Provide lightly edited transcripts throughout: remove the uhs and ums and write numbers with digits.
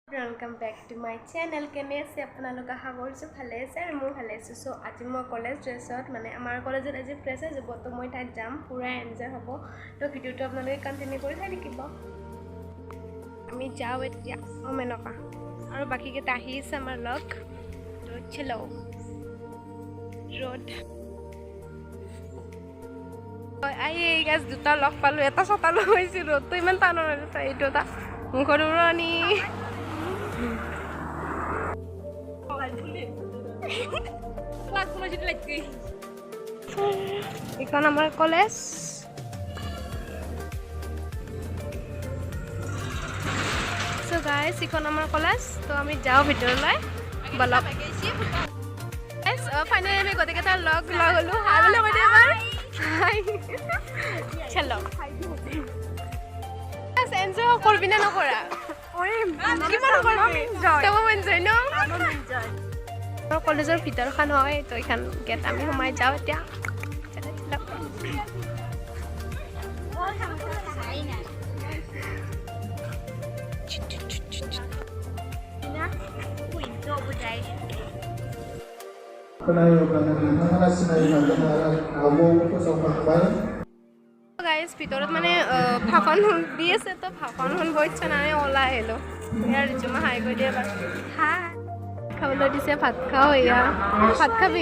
Welcome back to my channel. কেনে আছে আপোনালোক আশা কৰিছো ভালে আছে আৰু মই ভালে আছো সো আজি মই কলেজ ড্ৰেছত মানে আমাৰ কলেজত আজি ফ্ৰেছাৰ যাব তো মই তাত যাম পুৰা এনজয় হ'ব তো ভিডিওটো আপোনালোকে কন্টিনিউ কৰি চাই থাকিব আমি যাও এতিয়া মেনকা আৰু বাকি কেটা আহিছে আমাৰ লগ তো চলো রোড আই গাইস দুটা লগ পালো এটা ছটা লগ হইছিল তো ইমান টানৰ আছে এইটো এটা মুখৰ উৰণি এখন আমাৰ কলেজ সো গাইস এখন আমাৰ কলেজ তো আমি যাও ভিতৰলৈ বলক গাইস ফাইনালি আমি গতেকেটা লগ হলো হাই বলে কই এবাৰ হাই চলো গাইস এনজয় কৰবি না নকৰা ওই কিমান কৰবি তব এনজয় ন এনজয় কলেজৰ ভিতৰখন হয় তো এখন গেট আমি সোমাই যাও এতিয়া গাইস ভিতৰত মানে ভাষণ দি আছে তো ভাষণ বইছে না ওলা আহিলো ইয়াৰ জমা হাই কৰি দিয়া বাস হাই খাবলৈ দিছে ভাত খাও এয়া ভাত খাবি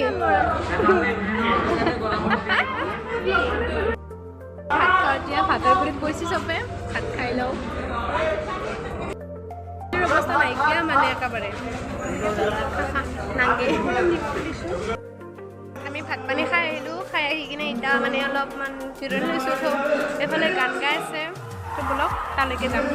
ভাত খাও দিয়া ভাতৰ গুৰিত বইছি চবে ভাত খাই লও অৱস্থা নাইকিয়া মানে একেবাৰে নাংগে আমি ভাত পানী খাই আহিলো খাই আহি কিনে এতিয়া মানে অলপমান জিৰণি লৈছো তো এফালে গান গাই আছে তো বলক তালৈকে যাম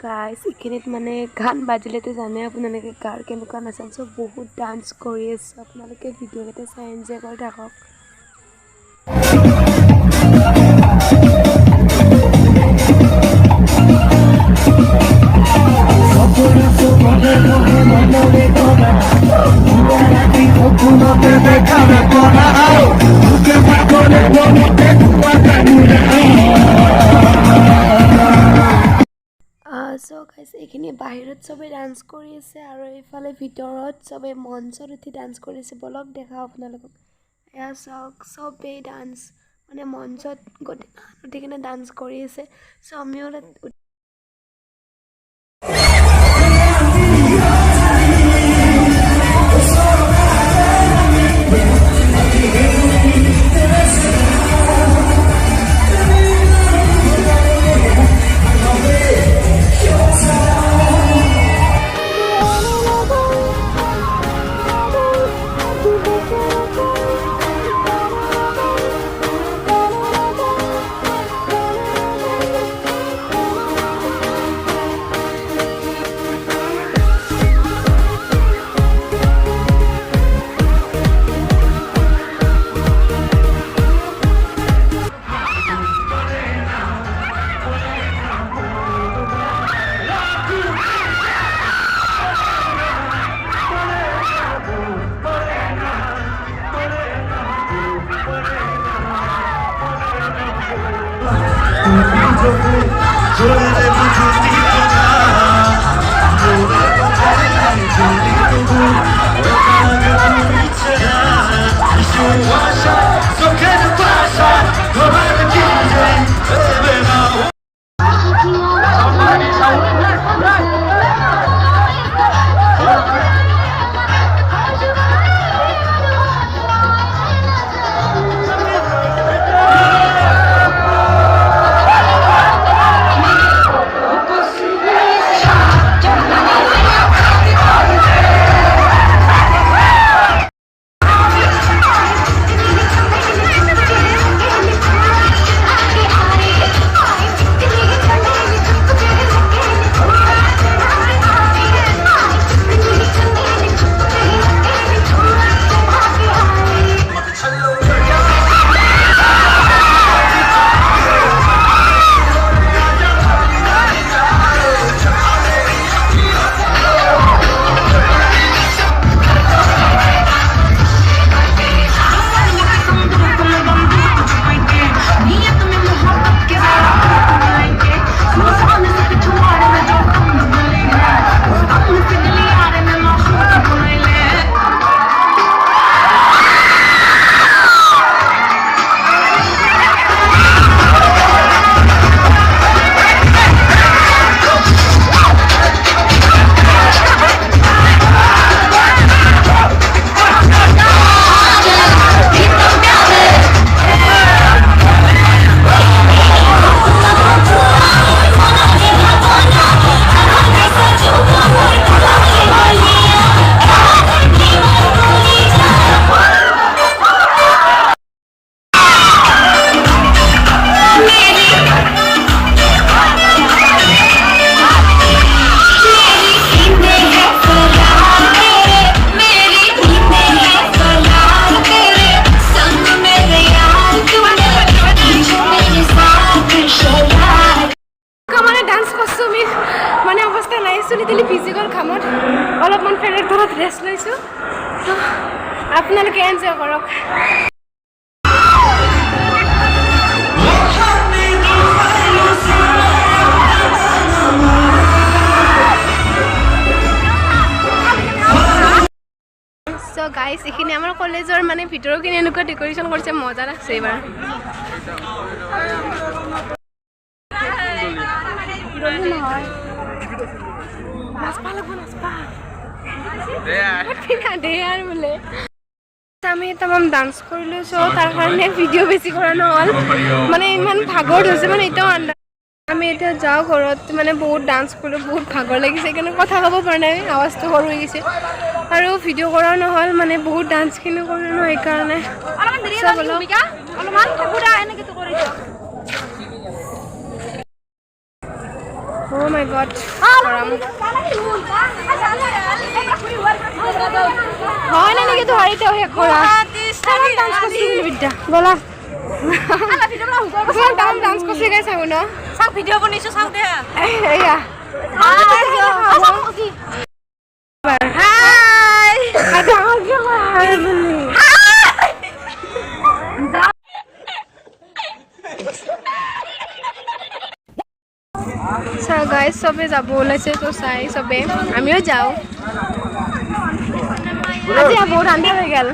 গাইস এখিনিত মানে গান বাজিলেতো জানে আপোনালোকে কাৰ কেনেকুৱা নাচান সব বহুত ডান্স কৰি আছে আপোনালোকে ভিডিঅ' কেইটা চাই এনজয় কৰি থাকক সো গাইস এখিনি বাহিৰত সবে ডান্স কৰি আছে আৰু ইফালে ভিতৰত সবে মঞ্চত উঠি ডান্স কৰিছে বলক দেখা আপোনালোকক এয়া সবে ডান্স মানে মঞ্চত উঠি কিনে ডান্স কৰি আছে সো আমিও অলপমান ফেনৰ তলত ৰেষ্ট লৈছোঁ তো আপোনালোকে এনজয় কৰক সো গাইস এখানে আমাৰ কলেজৰ মানে ভিতৰৰ কিনে এনেকুৱা ডেকোৰেশন কৰিছে মজা লাগছে এবাৰ নাচপা লাগব নাচপা দেয়াৰ বলে আমি তমাম ডান্স কৰিলো সো তাৰ কাৰণে ভিডিও বেছি কৰা নহল মানে ইমান ভাগৰ হৈছে মানে এটাও আমি এটা যাও ঘৰত মানে বহুত ডান্স কৰিলো বহুত ভাগৰ লাগিছে কিন্তু কথা ক'ব পৰা নাই আৱাজটো সৰু হৈ গৈছে আৰু ভিডিও কৰা নহল মানে বহুত ডান্স কিনো কৰিলো ন এই কাৰণে অলপমান দেৰি হ'ল ভূমিকা অলপমান পুৰা এনেকে তো কৰি দিও Oh my god. Haram. Hoy na nige to harite hoye khora. Haram dance korchhi bidya. Bola. Ala video bana hukor ko dance dance korchhi guys sabu no. Sang video banisu sang de. Eya. Hi. Ada age hai bani. So guys, सबे যাব ওলাইছে তো চাই सबे আমিও যাও আজি বহুত আন্ধাৰ হৈ গেল